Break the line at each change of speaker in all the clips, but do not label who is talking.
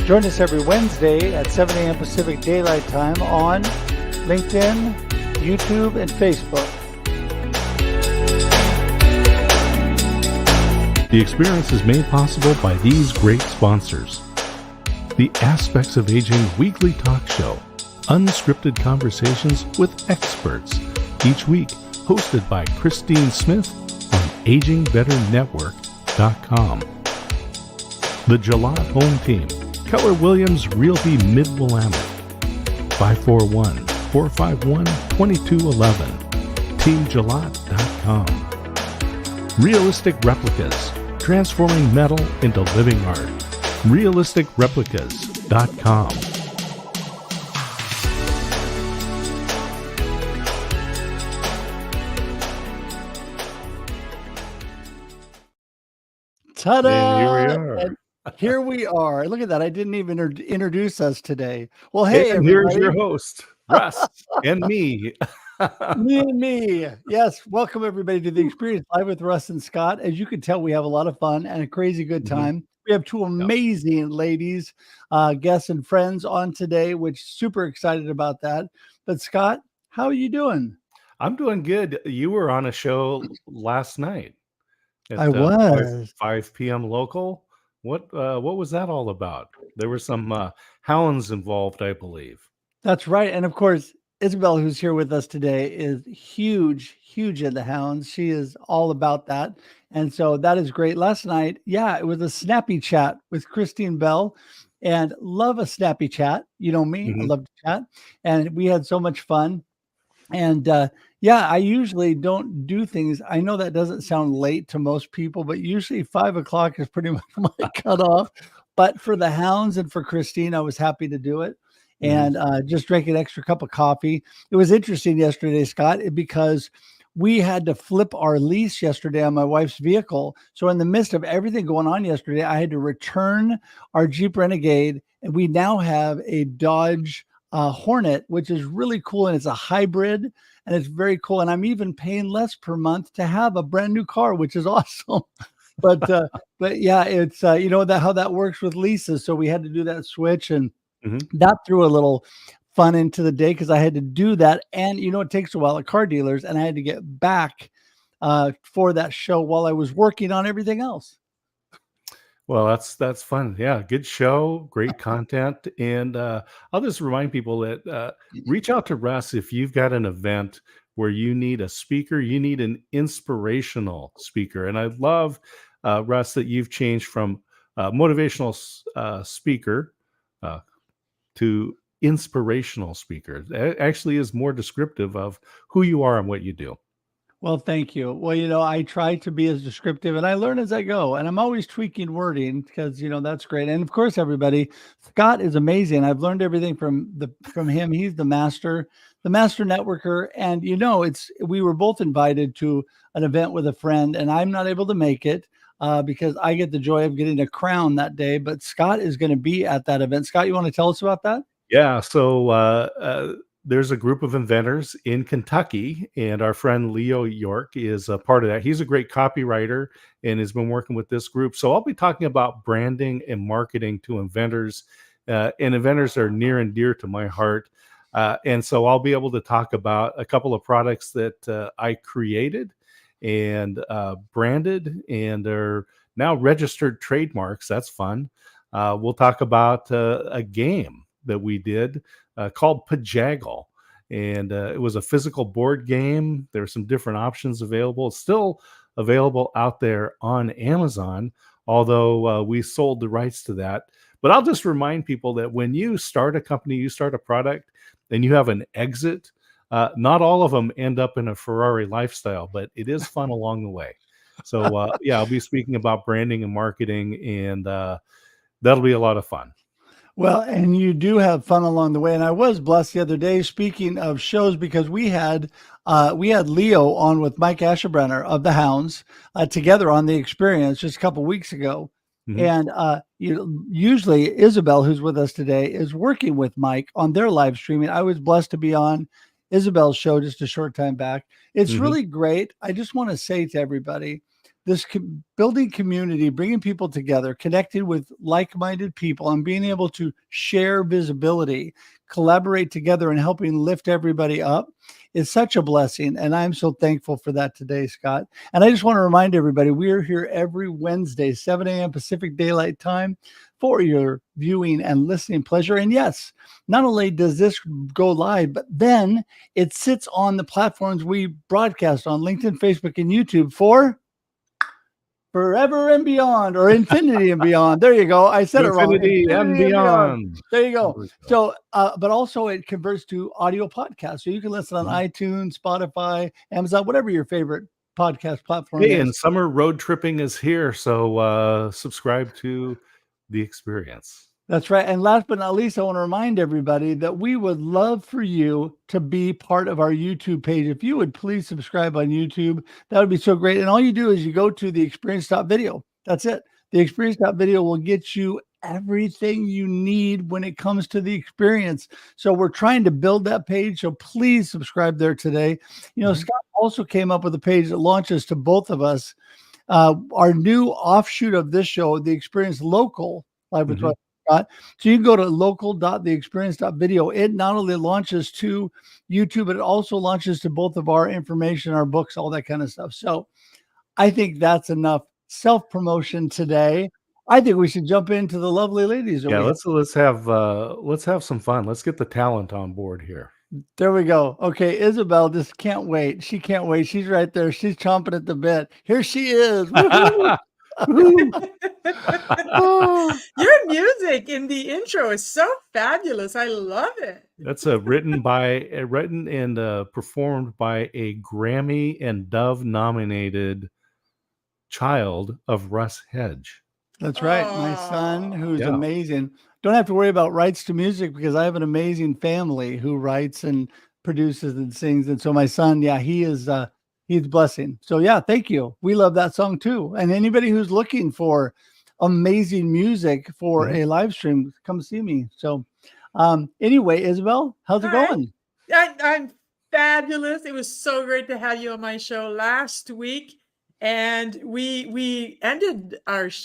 Join us every Wednesday at 7 a.m. Pacific Daylight Time on LinkedIn, YouTube, and Facebook.
The experience is made possible by these great sponsors. The Aspects of Aging weekly talk show, unscripted conversations with experts, each week hosted by Christine Smith on AgingBetterNetwork.com. The Jalad Home Team, Keller Williams Realty Mid-Willamette, 541-451-2211, TeamJalad.com. Realistic Replicas, transforming metal into living art, realisticreplicas.com.
Ta-da!
And here we are.
And here we are. Look at that. I didn't even introduce us today. Well, hey,
and
everybody.
here's your host, Russ, and me.
Me and me. Yes. Welcome, everybody, to The Experience Live with Russ and Scott. As you can tell, we have a lot of fun and a crazy good time. We have two amazing ladies, guests and friends on today, which super excited about that. But Scott, how are you doing?
I'm doing good. You were on a show last night. At,
I was.
5 p.m. local. What was that all about? There were some hounds involved, I believe.
That's right. And of course, Isabel, who's here with us today, is huge in the hounds. She is all about that. And so that is great. Last night, it was a snappy chat with Christine Bell, and love a snappy chat. You know me, I love to chat. And we had so much fun. And I usually don't do things. I know that doesn't sound late to most people, but usually 5 o'clock is pretty much my cutoff. But for the hounds and for Christine, I was happy to do it. And just drank an extra cup of coffee. It was interesting yesterday, Scott, because we had to flip our lease yesterday on my wife's vehicle. So in the midst of everything going on yesterday, I had to return our Jeep Renegade, and we now have a Dodge Hornet, which is really cool, and it's a hybrid, and it's very cool. And I'm even paying less per month to have a brand new car, which is awesome. But yeah, it's how that works with leases. So we had to do that switch, and that threw a little fun into the day because I had to do that. And it takes a while at car dealers, and I had to get back for that show while I was working on everything else.
Well, that's fun. Yeah, good show, great content. And I'll just remind people that reach out to Russ if you've got an event where you need a speaker, you need an inspirational speaker. And I love, Russ, that you've changed from motivational speaker to inspirational speaker. It actually is more descriptive of who you are and what you do.
Well, thank you. Well, I try to be as descriptive, and I learn as I go, and I'm always tweaking wording because, that's great. And of course, everybody, Scott is amazing. I've learned everything from him. He's the master networker. And, we were both invited to an event with a friend, and I'm not able to make it because I get the joy of getting a crown that day, but Scott is going to be at that event. Scott, you want to tell us about that?
Yeah. So, there's a group of inventors in Kentucky, and our friend Leo York is a part of that. He's a great copywriter and has been working with this group. So I'll be talking about branding and marketing to inventors, and inventors are near and dear to my heart. And so I'll be able to talk about a couple of products that I created and branded and are now registered trademarks. That's fun. We'll talk about a game that we did called Pajaggle. And it was a physical board game. There are some different options available. It's still available out there on Amazon, although we sold the rights to that. But I'll just remind people that when you start a company, you start a product, and you have an exit, not all of them end up in a Ferrari lifestyle, but it is fun along the way. So I'll be speaking about branding and marketing, and that'll be a lot of fun.
Well, and you do have fun along the way. And I was blessed the other day, speaking of shows, because we had Leo on with Mike Asherbrenner of the Hounds together on The Experience just a couple weeks ago. And usually Isabel, who's with us today, is working with Mike on their live streaming. I was blessed to be on Isabel's show just a short time back. It's really great. I just want to say to everybody this building community, bringing people together, connecting with like-minded people, and being able to share visibility, collaborate together, and helping lift everybody up is such a blessing. And I'm so thankful for that today, Scott. And I just want to remind everybody, we are here every Wednesday, 7 a.m. Pacific Daylight Time, for your viewing and listening pleasure. And yes, not only does this go live, but then it sits on the platforms we broadcast on, LinkedIn, Facebook, and YouTube, for forever and beyond, or infinity and beyond. There you go. I said it wrong.
Infinity and beyond.
There you go. So, but also it converts to audio podcasts. So you can listen on iTunes, Spotify, Amazon, whatever your favorite podcast platform
Hey,
is.
and summer road tripping is here. So subscribe to The Experience.
That's right. And last but not least, I want to remind everybody that we would love for you to be part of our YouTube page. If you would please subscribe on YouTube, that would be so great. And all you do is you go to the experience.video. That's it. The experience.video will get you everything you need when it comes to the experience. So we're trying to build that page. So please subscribe there today. You know, Scott also came up with a page that launches to both of us. Our new offshoot of this show, The Experience Local Live with Russ. So you can go to local.theexperience.video. It not only launches to YouTube, but it also launches to both of our information, our books, all that kind of stuff. So I think that's enough self-promotion today. I think we should jump into the lovely ladies.
Yeah, let's have some fun. Let's get the talent on board here.
There we go. Okay, Isabel just can't wait. She can't wait. She's right there. She's chomping at the bit. Here she is.
Your music in the intro is so fabulous. I love it.
That's written and performed by a Grammy and Dove nominated child of Russ Hedge.
That's right. My son, who's amazing. Don't have to worry about rights to music because I have an amazing family who writes and produces and sings. And so my son, he is he's a blessing. So thank you. We love that song too. And anybody who's looking for amazing music for a live stream, come see me. So anyway, Isabel, how's it going?
I'm fabulous. It was so great to have you on my show last week. And we ended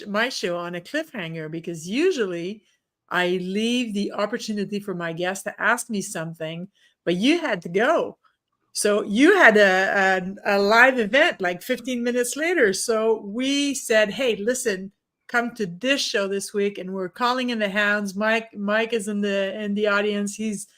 my show on a cliffhanger because usually I leave the opportunity for my guests to ask me something, but you had to go. So you had a live event like 15 minutes later. So we said, hey, listen, come to this show this week. And we're calling in the hounds. Mike is in the audience. He's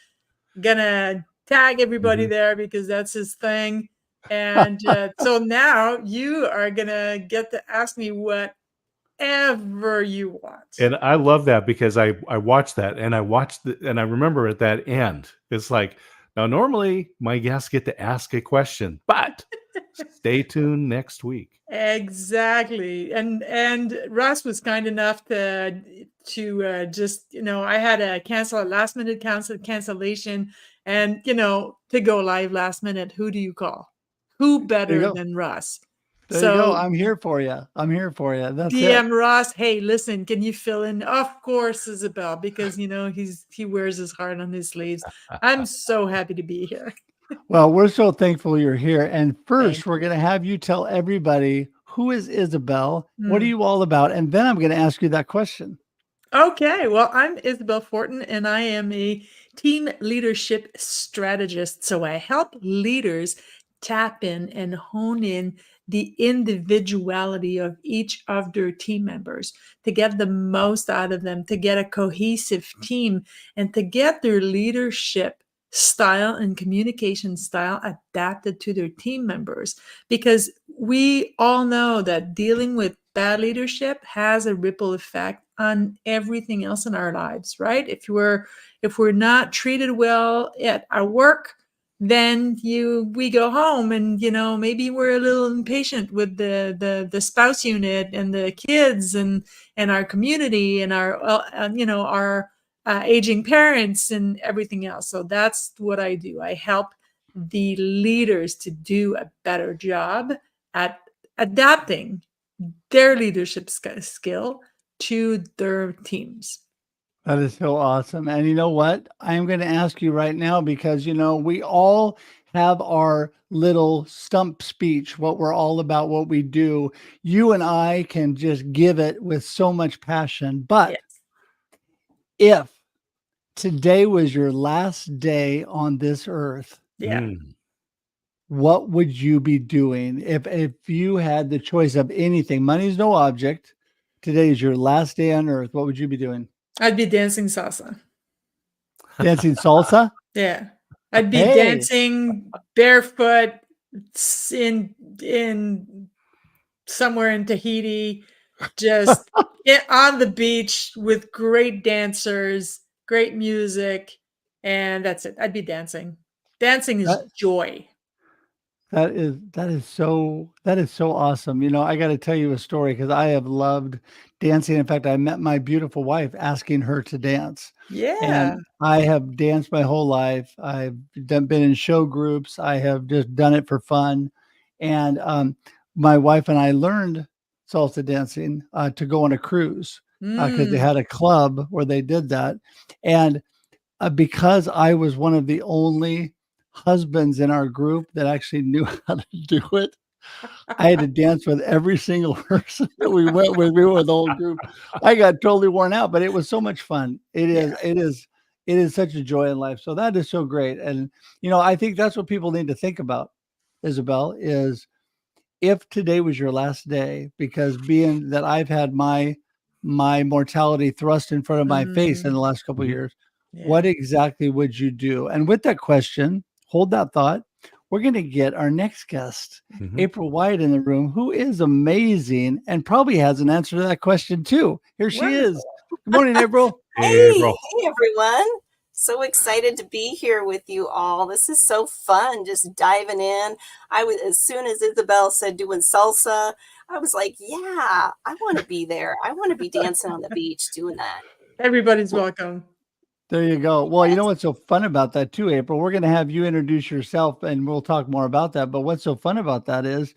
gonna tag everybody there because that's his thing. And so now you are gonna get to ask me whatever you want.
And I love that because I watched that and and I remember at that end, it's like, now normally my guests get to ask a question, but stay tuned next week.
Exactly. And Russ was kind enough to just, I had a last minute cancellation and, to go live last minute. Who do you call? Who better than Russ?
There you go. I'm here for you. That's
DM Russ. Hey, listen, can you fill in? Of course, Isabel, because he wears his heart on his sleeves. I'm so happy to be here.
Well, we're so thankful you're here. And first, we're going to have you tell everybody, who is Isabel? What are you all about? And then I'm going to ask you that question.
Okay. Well, I'm Isabel Fortin, and I am a team leadership strategist. So I help leaders tap in and hone in the individuality of each of their team members to get the most out of them, to get a cohesive team, and to get their leadership style and communication style adapted to their team members. Because we all know that dealing with bad leadership has a ripple effect on everything else in our lives, right? If we're not treated well at our work, then we go home and maybe we're a little impatient with the spouse unit and the kids and our community and our aging parents and everything else. So that's what I do. I help the leaders to do a better job at adapting their leadership skill to their teams.
That is so awesome. And you know what? I'm going to ask you right now because, we all have our little stump speech, what we're all about, what we do. You and I can just give it with so much passion. But
Yes.
if today was your last day on this earth,
Yeah.
what would you be doing if you had the choice of anything? Money's no object. Today is your last day on earth. What would you be doing?
I'd be dancing salsa.
Dancing salsa?
Yeah. I'd be
Hey,
dancing barefoot in somewhere in Tahiti, just on the beach with great dancers, great music, and that's it. I'd be dancing. Dancing is
that,
joy.
that is so awesome. You know, I got to tell you a story because I have loved dancing. In fact, I met my beautiful wife asking her to dance.
Yeah.
And I have danced my whole life. I've been in show groups. I have just done it for fun. And my wife and I learned salsa dancing to go on a cruise because they
Mm.
had a club where they did that. And because I was one of the only husbands in our group that actually knew how to do it, I had to dance with every single person that we went with. We were the whole group. I got totally worn out, but it was so much fun.
Yeah.
It is such a joy in life. So that is so great. And, you know, I think that's what people need to think about, Isabel, is if today was your last day, because being that I've had my mortality thrust in front of my face in the last couple of years, what
Yeah.
exactly would you do? And with that question, hold that thought. We're going to get our next guest, April White, in the room, who is amazing and probably has an answer to that question too. Here she is.
Wonderful.
Good morning, April.
Hey,
Hey,
bro.
hey everyone. So excited to be here with you all. This is so fun, just diving in. I was, as soon as Isabel said doing salsa, I was like, yeah, I want to be there. I want to be dancing on the beach doing that.
Everybody's welcome.
There you go. Well, you know
Yes.
what's so fun about that too, April? We're going to have you introduce yourself and we'll talk more about that. But what's so fun about that is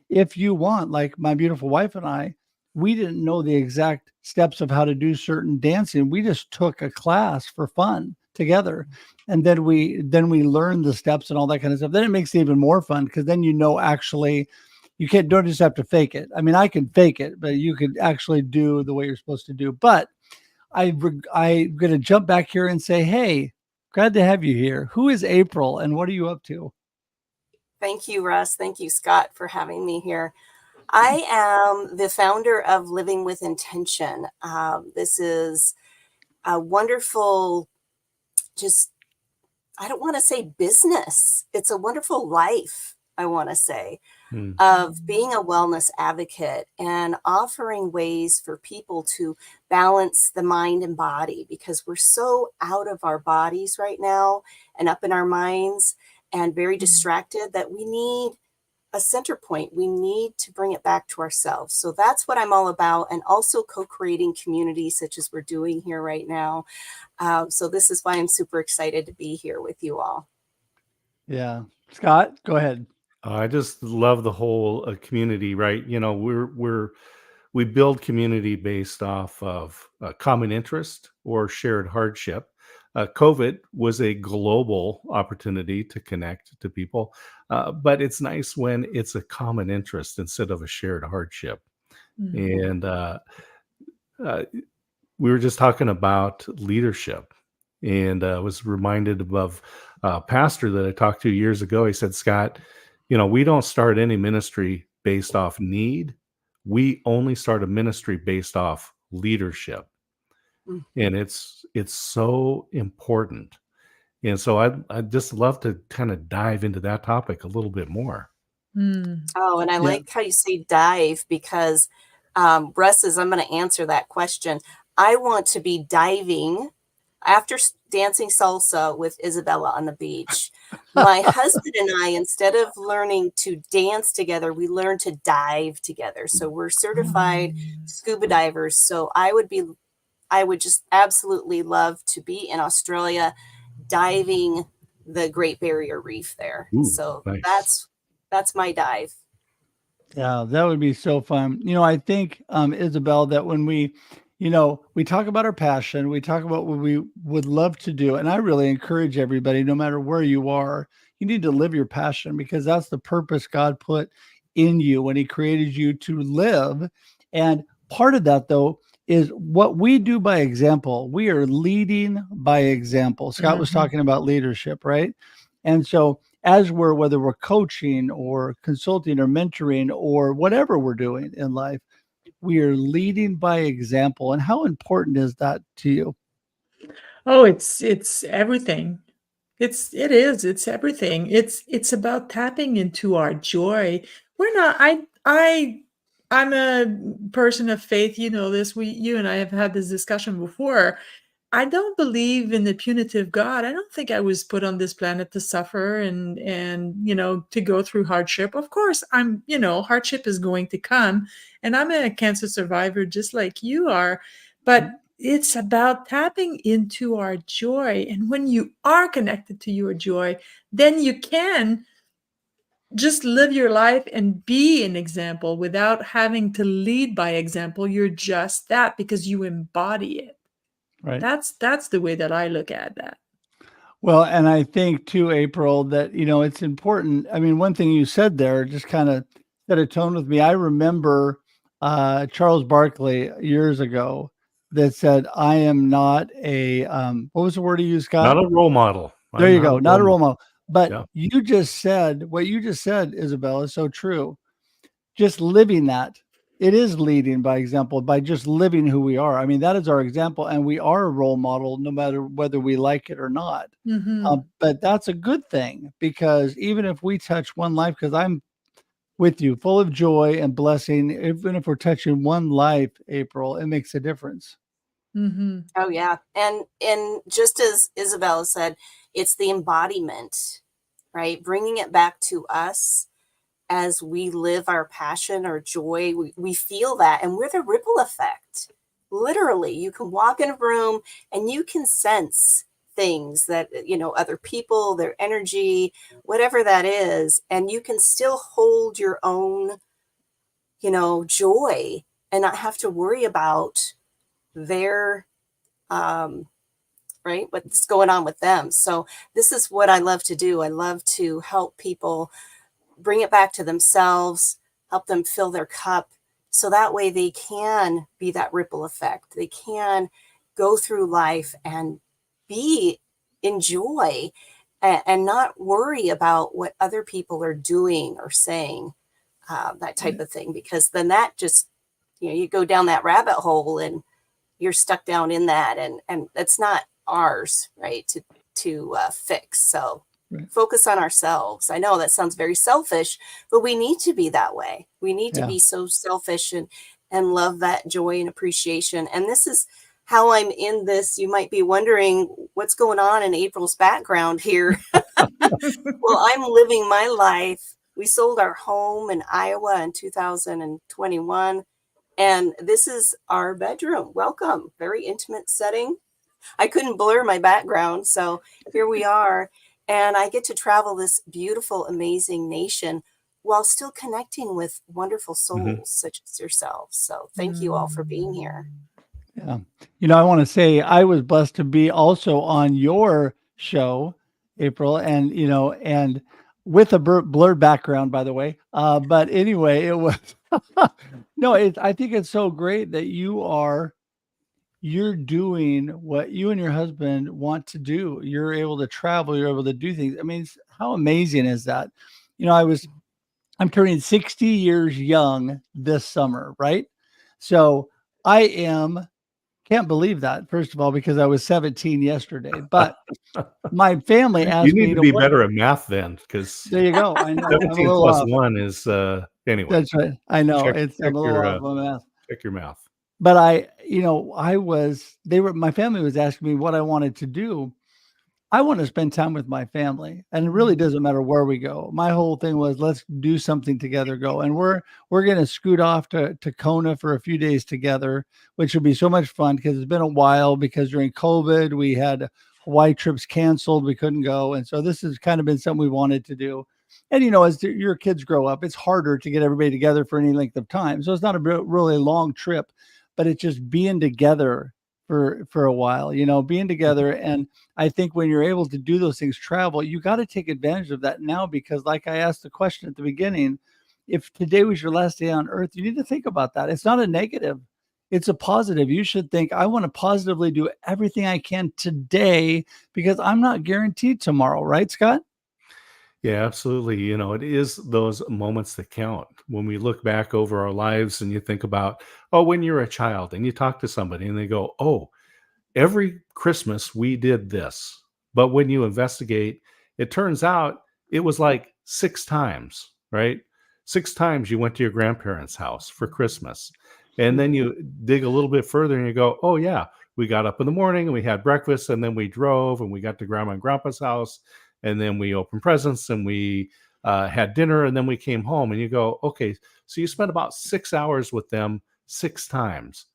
if you want, like my beautiful wife and I, we didn't know the exact steps of how to do certain dancing. We just took a class for fun together. And then we learned the steps and all that kind of stuff. Then it makes it even more fun because then you know actually you don't just have to fake it. I mean, I can fake it, but you could actually do the way you're supposed to do. But I'm going to jump back here and say, hey, glad to have you here. Who is April and what are you up to?
Thank you, Russ. Thank you, Scott, for having me here. I am the founder of Living with Intention. This is a wonderful, just, I don't want to say business. It's a wonderful life, I want to say, of being a wellness advocate and offering ways for people to balance the mind and body because we're so out of our bodies right now and up in our minds and very distracted that we need a center point. We need to bring it back to ourselves. So that's what I'm all about. And also co-creating communities such as we're doing here right now. So this is why I'm super excited to be here with you all.
Yeah. Scott, go ahead.
I just love the whole community, right? You know, we build community based off of common interest or shared hardship. COVID was a global opportunity to connect to people, but it's nice when it's a common interest instead of a shared hardship. And we were just talking about leadership, and I was reminded of a pastor that I talked to years ago. He said, Scott, you know, we don't start any ministry based off need. We only start a ministry based off leadership. And it's so important. And so I'd just love to kind of dive into that topic a little bit more.
Oh, and I like how you say dive because Russ, I'm going to answer that question. I want to be diving after dancing salsa with Isabella on the beach. My husband and I, instead of learning to dance together, we learned to dive together. So we're certified scuba divers. So I would just absolutely love to be in Australia diving the Great Barrier Reef there.
Ooh,
So
nice.
that's my dive.
Yeah, that would be so fun. You know, I think, Isabel, that when we, we talk about our passion, we talk about what we would love to do. And I really encourage everybody, no matter where you are, you need to live your passion because that's the purpose God put in you when he created you to live. And part of that, though, is what we do by example. We are leading by example. Scott was talking about leadership, right? And so whether we're coaching or consulting or mentoring or whatever we're doing in life, we are leading by example. And how important is that to you?
Oh, it's everything. It's everything. It's about tapping into our joy. We're not I'm a person of faith, you know this. You and I have had this discussion before. I don't believe in the punitive God. I don't think I was put on this planet to suffer and to go through hardship. Of course, hardship is going to come, and I'm a cancer survivor just like you are, but it's about tapping into our joy. And when you are connected to your joy, then you can just live your life and be an example without having to lead by example. You're just that because you embody it.
Right.
That's the way that I look at that.
Well, and I think too, April, that, it's important. I mean, one thing you said there just kind of set a tone with me. I remember Charles Barkley years ago that said, I am not what was the word he used, Scott?
Not a role model.
There you go. Not a role model. But
Yeah.
what you just said, Isabel, is so true. Just living that. It is leading by example, by just living who we are. I mean, that is our example, and we are a role model no matter whether we like it or not. But that's a good thing because even if we touch one life, because I'm with you, full of joy and blessing, even if we're touching one life, April, it makes a difference.
Oh, yeah. And just as Isabella said, it's the embodiment, right? Bringing it back to us. As we live our passion or joy, we feel that, and we're the ripple effect. Literally, you can walk in a room and you can sense things that, other people, their energy, whatever that is, and you can still hold your own, joy and not have to worry about their, right, what's going on with them. So this is what I love to do. I love to help people bring it back to themselves, help them fill their cup. So that way they can be that ripple effect. They can go through life and in joy and not worry about what other people are doing or saying, that type of thing. Because then that just, you go down that rabbit hole and you're stuck down in that. And that's not ours, right, to fix. So focus on ourselves. I know that sounds very selfish, but we need to be that way. We need to be so selfish and love that joy and appreciation. And this is how I'm in this. You might be wondering what's going on in April's background here. Well, I'm living my life. We sold our home in Iowa in 2021. And this is our bedroom. Welcome. Very intimate setting. I couldn't blur my background. So here we are. And I get to travel this beautiful, amazing nation while still connecting with wonderful souls such as yourselves. So thank you all for being here.
Yeah. I want to say I was blessed to be also on your show, April, and, and with a blurred background, by the way. But anyway, it was, I think it's so great that you're doing what you and your husband want to do. You're able to travel. You're able to do things. I mean, how amazing is that? I'm turning 60 years young this summer, right? So can't believe that, first of all, because I was 17 yesterday. But my family asked me.
You need to be better at math then, because
there you go. I know.
17 plus 1 is anyway.
That's right. I know. I'm a little off on math.
Check your math.
But my family was asking me what I wanted to do. I want to spend time with my family, and it really doesn't matter where we go. My whole thing was, let's do something together, and we're going to scoot off to Kona for a few days together, which will be so much fun because it's been a while, because during COVID, we had Hawaii trips canceled. We couldn't go. And so this has kind of been something we wanted to do. And, as your kids grow up, it's harder to get everybody together for any length of time. So it's not a really long trip. but it's just being together for a while, being together. And I think when you're able to do those things, travel, you got to take advantage of that now, because like I asked the question at the beginning, if today was your last day on earth, you need to think about that. It's not a negative, it's a positive. You should think, I want to positively do everything I can today, because I'm not guaranteed tomorrow, right, Scott?
Yeah, absolutely. It is those moments that count. When we look back over our lives and you think about, when you're a child and you talk to somebody and they go, every Christmas we did this. But when you investigate, it turns out it was like 6 times, right? 6 times you went to your grandparents' house for Christmas. And then you dig a little bit further and you go, oh yeah, we got up in the morning and we had breakfast, and then we drove and we got to grandma and grandpa's house, and then we opened presents and we had dinner, and then we came home. And you go, okay, so you spent about 6 hours with them 6 times.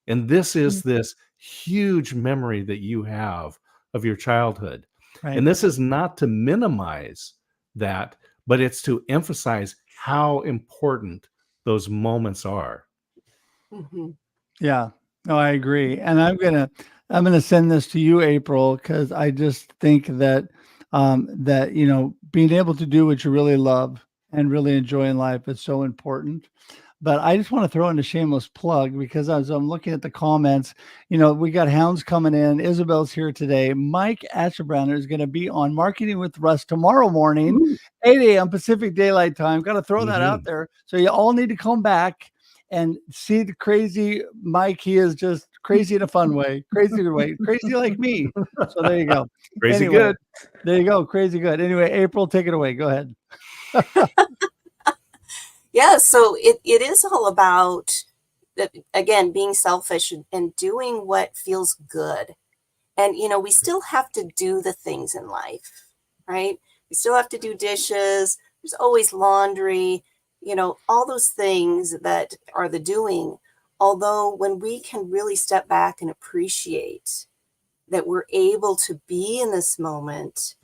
And this is this huge memory that you have of your childhood.
Right.
And this is not to minimize that, but it's to emphasize how important those moments are.
Mm-hmm.
Yeah, no, I agree. And I'm gonna send this to you, April, because I just think that being able to do what you really love and really enjoy in life is so important. But I just want to throw in a shameless plug, because as I'm looking at the comments, we got hounds coming in. Isabel's here today. Mike Ashebrandner is going to be on Marketing with Russ tomorrow morning, 8 a.m. Pacific Daylight Time. Got to throw that out there. So you all need to come back and see the crazy Mike. He is just crazy in a fun way, crazy like me. So there you go.
Crazy
Anyway,
good.
There you go. Crazy good. Anyway, April, take it away. Go ahead.
Yeah, so it is all about, again, being selfish and doing what feels good. And, we still have to do the things in life, right? We still have to do dishes. There's always laundry, all those things that are the doing. Although when we can really step back and appreciate that we're able to be in this moment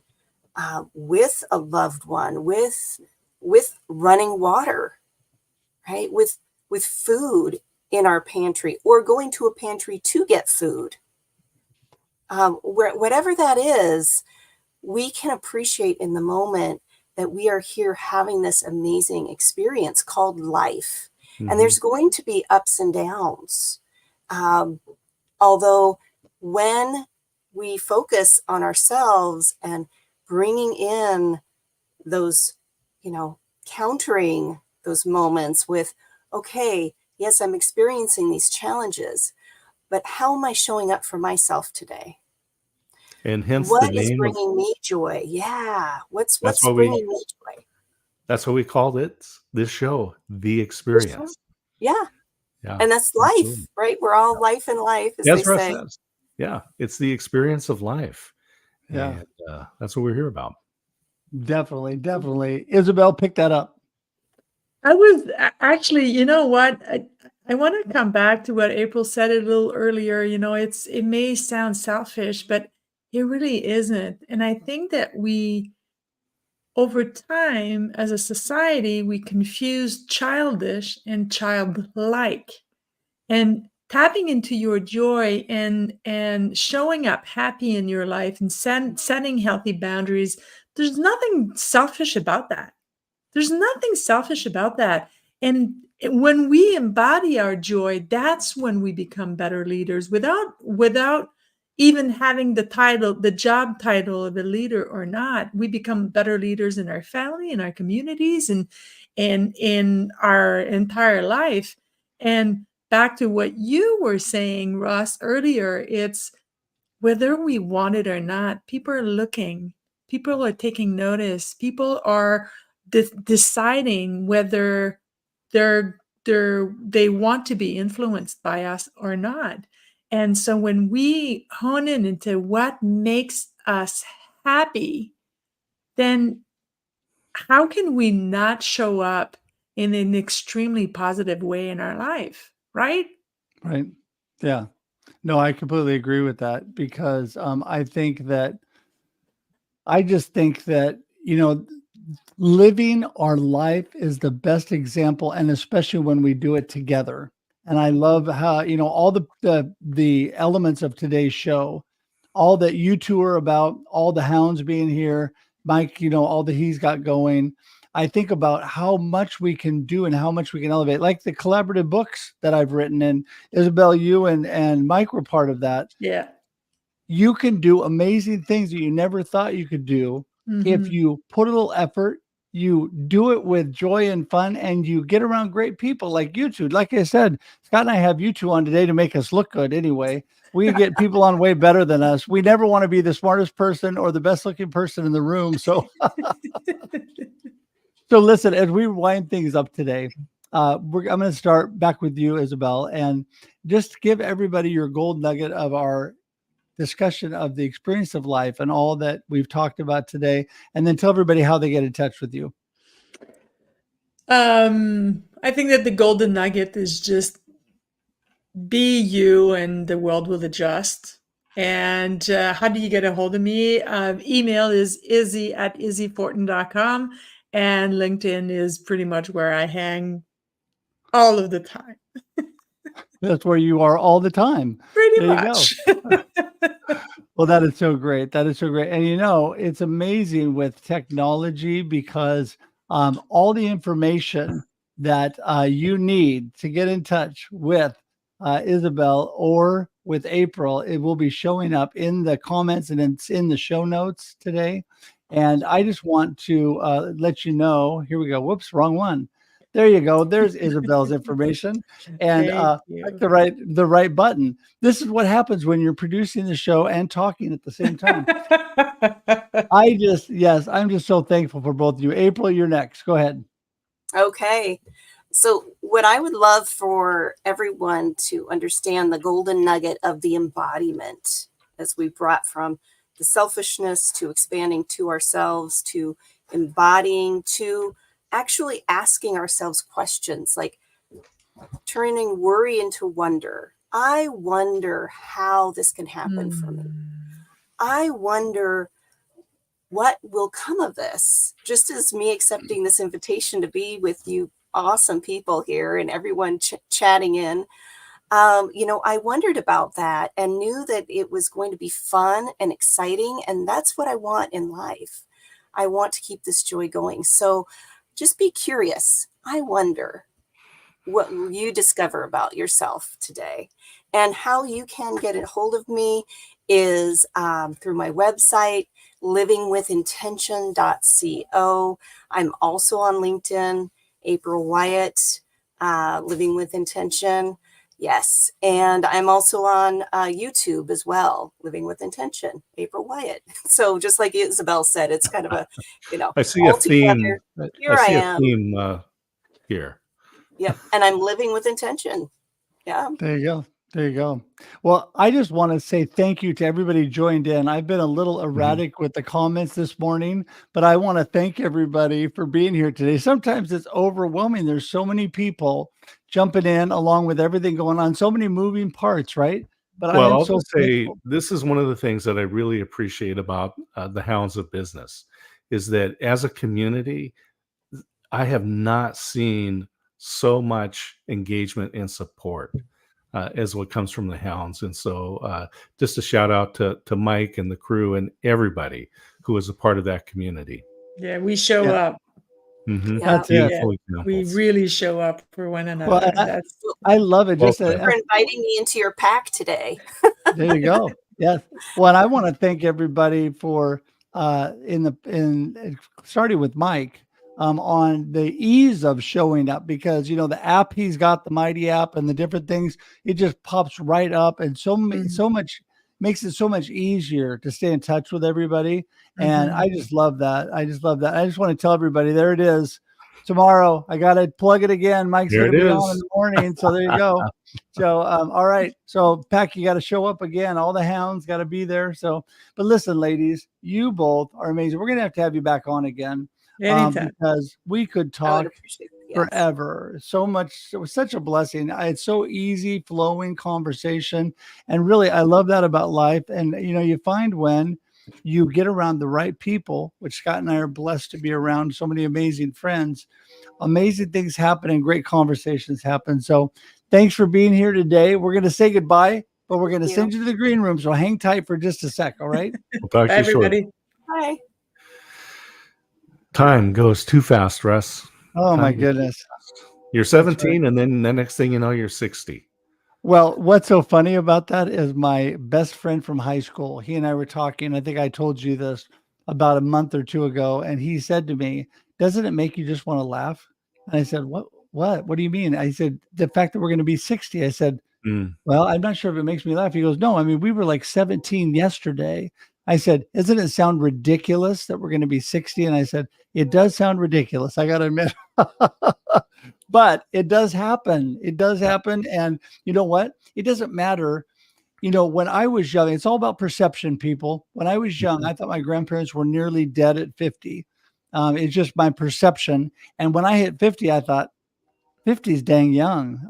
with a loved one, with running water, right? With food in our pantry, or going to a pantry to get food. Whatever that is, we can appreciate in the moment that we are here having this amazing experience called life.
Mm-hmm.
And there's going to be ups and downs. Although when we focus on ourselves and bringing in those, countering those moments with, okay, yes, I'm experiencing these challenges, but how am I showing up for myself today?
And hence
what
the
is
name
bringing me joy? Yeah. What's
what
bringing me joy?
That's what we called this show, The Experience.
Yeah.
Yeah.
And that's life,
Absolutely.
right? We're all life in life, as
Yes,
they
Russ
say.
says. Yeah, it's the experience of life.
Yeah.
And that's what we're here about.
Definitely. Isabel, pick that up.
I was actually, you know what? I want to come back to what April said a little earlier. It may sound selfish, but it really isn't. And I think that over time, as a society, we confuse childish and childlike. And tapping into your joy and showing up happy in your life and setting healthy boundaries, there's nothing selfish about that. There's nothing selfish about that. And when we embody our joy, that's when we become better leaders without even having the job title of a leader or not. We become better leaders in our family, in our communities, and in our entire life. And back to what you were saying, Russ, earlier, it's whether we want it or not, people are looking, people are taking notice, people are deciding whether they want to be influenced by us or not. And so when we hone in into what makes us happy, then how can we not show up in an extremely positive way in our life, right?
Right. Yeah. No, I completely agree with that, because I just think that, living our life is the best example, and especially when we do it together. And I love how, all the elements of today's show, all that you two are about, all the hounds being here, Mike, all that he's got going. I think about how much we can do and how much we can elevate, like the collaborative books that I've written. And Isabel, you and Mike were part of that.
Yeah.
You can do amazing things that you never thought you could do if you put a little effort, you do it with joy and fun, and you get around great people like you two. Like I said, Scott and I have you two on today to make us look good anyway. We get people on way better than us. We never want to be the smartest person or the best looking person in the room. So, so listen, as we wind things up today, I'm going to start back with you, Isabel, and just give everybody your gold nugget of our discussion of the experience of life and all that we've talked about today, and then tell everybody how they get in touch with you.
I think that the golden nugget is just be you and the world will adjust. And how do you get a hold of me? Email is izzy@izzyfortin.com, and LinkedIn is pretty much where I hang all of the time.
That's where you are all the time.
Pretty much.
Well, that is so great. That is so great. And it's amazing with technology because all the information that you need to get in touch with Isabel or with April, it will be showing up in the comments and it's in the show notes today. And I just want to let you know, here we go. Whoops, wrong one. There you go. There's Isabel's information, and the right button. This is what happens when you're producing the show and talking at the same time. I'm just so thankful for both of you. April, you're next. Go ahead.
Okay. So what I would love for everyone to understand the golden nugget of the embodiment, as we brought from the selfishness to expanding to ourselves, to embodying, to actually asking ourselves questions, like turning worry into wonder. I wonder how this can happen for me. I wonder what will come of this. Just as me accepting this invitation to be with you awesome people here and everyone chatting in, I wondered about that and knew that it was going to be fun and exciting. And that's what I want in life. I want to keep this joy going. So just be curious. I wonder what will you discover about yourself today, and how you can get a hold of me is through my website, livingwithintention.co. I'm also on LinkedIn, April Wyatt, Living with Intention. Yes. And I'm also on YouTube as well, Living with Intention, April Wyatt. So just like Isabel said, it's kind of a,
I see a theme.
Here I am.
Here.
Yep. And I'm living with intention. Yeah.
There you go. There you go. Well, I just want to say thank you to everybody who joined in. I've been a little erratic with the comments this morning, but I want to thank everybody for being here today. Sometimes it's overwhelming. There's so many people jumping in along with everything going on, so many moving parts, right? But
well, I'll just say this is one of the things that I really appreciate about the Hounds of Business is that as a community, I have not seen so much engagement and support as what comes from the Hounds. And so just a shout out to Mike and the crew and everybody who is a part of that community.
Yeah, we show up.
Mm-hmm.
That's it.
We really show up for one another.
Well, I love it. Just
for inviting me into your pack today.
There you go. Yes. Well, and I want to thank everybody for starting with Mike on the ease of showing up, because the app he's got, the Mighty app, and the different things, it just pops right up, and so much makes it so much easier to stay in touch with everybody. And I just love that. I just want to tell everybody, there it is. Tomorrow, I got to plug it again. Mike's going to be on in the morning. So there you go. So, all right. So, Pack, you got to show up again. All the Hounds got to be there. So, but listen, ladies, you both are amazing. We're going to have you back on again. Because we could talk forever. So much. It was such a blessing. It's so easy flowing conversation. And really, I love that about life. And, you find when you get around the right people, which Scott and I are blessed to be around so many amazing friends, amazing things happen and great conversations happen. So thanks for being here today. We're going to say goodbye, but we're going to send you to the green room. So hang tight for just a sec. All right.
We'll talk
Bye,
to you shortly.
everybody.
Bye.
Time goes too fast, Russ.
Oh, my
Time goes
goodness.
too fast. You're 17, and then the next thing you know, you're 60.
Well, what's so funny about that is my best friend from high school, he and I were talking. I think I told you this about a month or two ago. And he said to me, doesn't it make you just want to laugh? And I said, what do you mean? I said, the fact that we're going to be 60. I said, well, I'm not sure if it makes me laugh. He goes, no, I mean, we were like 17 yesterday. I said, doesn't it sound ridiculous that we're going to be 60? And I said, it does sound ridiculous. I got to admit, but it does happen. It does happen. And you know what? It doesn't matter. You know, when I was young, it's all about perception, people. When I was young, I thought my grandparents were nearly dead at 50. It's just my perception. And when I hit 50, I thought, 50 is dang young.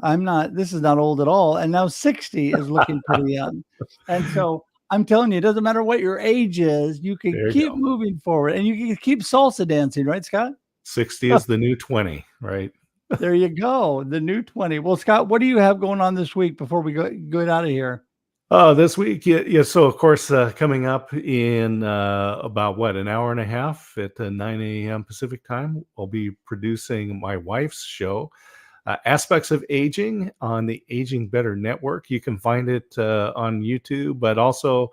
This is not old at all. And now 60 is looking pretty young. And so I'm telling you, it doesn't matter what your age is. You can keep moving forward and you can keep salsa dancing, right, Scott?
60 is the new 20, right?
There you go. The new 20. Well, Scott, what do you have going on this week before we go out of here?
Oh, this week, yeah. So, of course, coming up in about an hour and a half at 9 a.m. Pacific time, I'll be producing my wife's show, Aspects of Aging, on the Aging Better Network. You can find it on YouTube, but also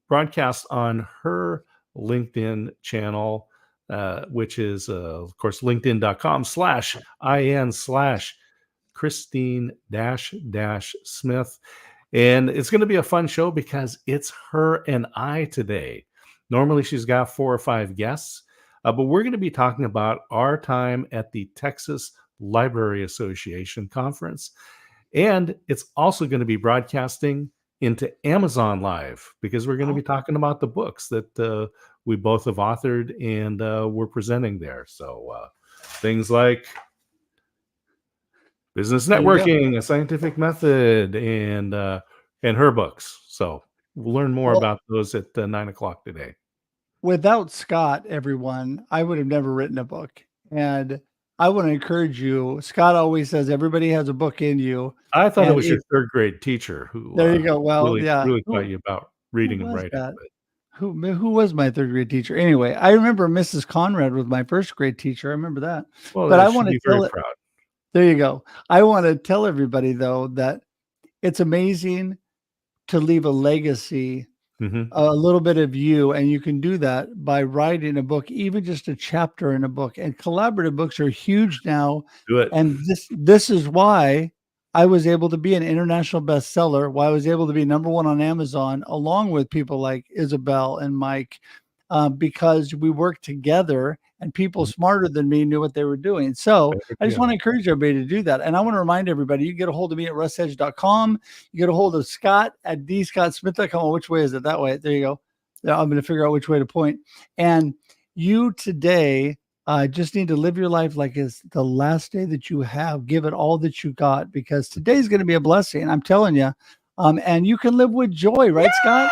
broadcast on her LinkedIn channel, which is, of course, linkedin.com/IN/Christine-Smith. And it's going to be a fun show because it's her and I today. Normally, she's got 4 or 5 guests, but we're going to be talking about our time at the Texas Library Association conference. And it's also going to be broadcasting into Amazon Live because we're going to be talking about the books that we both have authored and we're presenting there. So things like Business Networking, A Scientific Method, and her books. So we'll learn more about those at 9 o'clock today.
Without Scott, everyone, I would have never written a book. And I want to encourage you. Scott always says everybody has a book in you.
I thought it was your 3rd grade teacher who
there you go. Well,
really taught you about reading and writing.
Who was my 3rd grade teacher? Anyway, I remember Mrs. Conrad was my 1st grade teacher. I remember that.
Well,
but I want to tell
very proud.
There you go. I want to tell everybody though that it's amazing to leave a legacy, a little bit of you, and you can do that by writing a book, even just a chapter in a book. And collaborative books are huge now.
Do it.
And this is why I was able to be an international bestseller, why I was able to be #1 on Amazon, along with people like Isabel and Mike, because we worked together and people smarter than me knew what they were doing. So I just want to encourage everybody to do that. And I want to remind everybody, you get a hold of me at russedge.com. You get a hold of Scott at dscottsmith.com. Oh, which way is it? That way. There you go. I'm going to figure out which way to point. And you today just need to live your life like it's the last day that you have. Give it all that you got, because today's going to be a blessing. I'm telling you. And you can live with joy, right, Scott?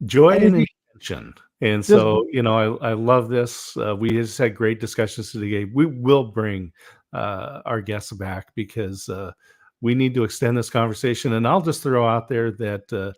Joy and intention. And so, I love this. We just had great discussions today. We will bring our guests back because we need to extend this conversation. And I'll just throw out there that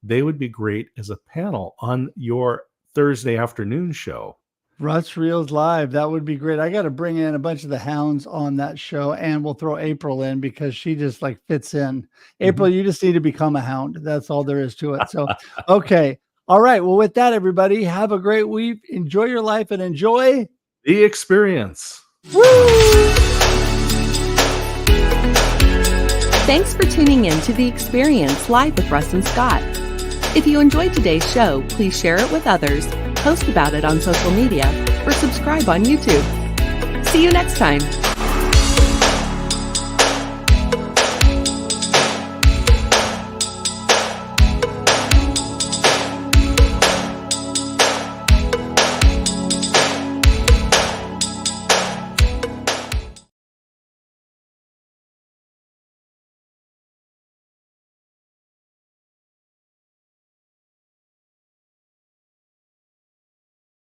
they would be great as a panel on your Thursday afternoon show.
Russ Reels Live. That would be great. I got to bring in a bunch of the hounds on that show, and we'll throw April in because she just fits in. April, you just need to become a hound. That's all there is to it. So, okay. All right. Well, with that, everybody, have a great week. Enjoy your life and enjoy
the experience.
Woo!
Thanks for tuning in to The Experience Live with Russ and Scott. If you enjoyed today's show, please share it with others, post about it on social media, or subscribe on YouTube. See you next time.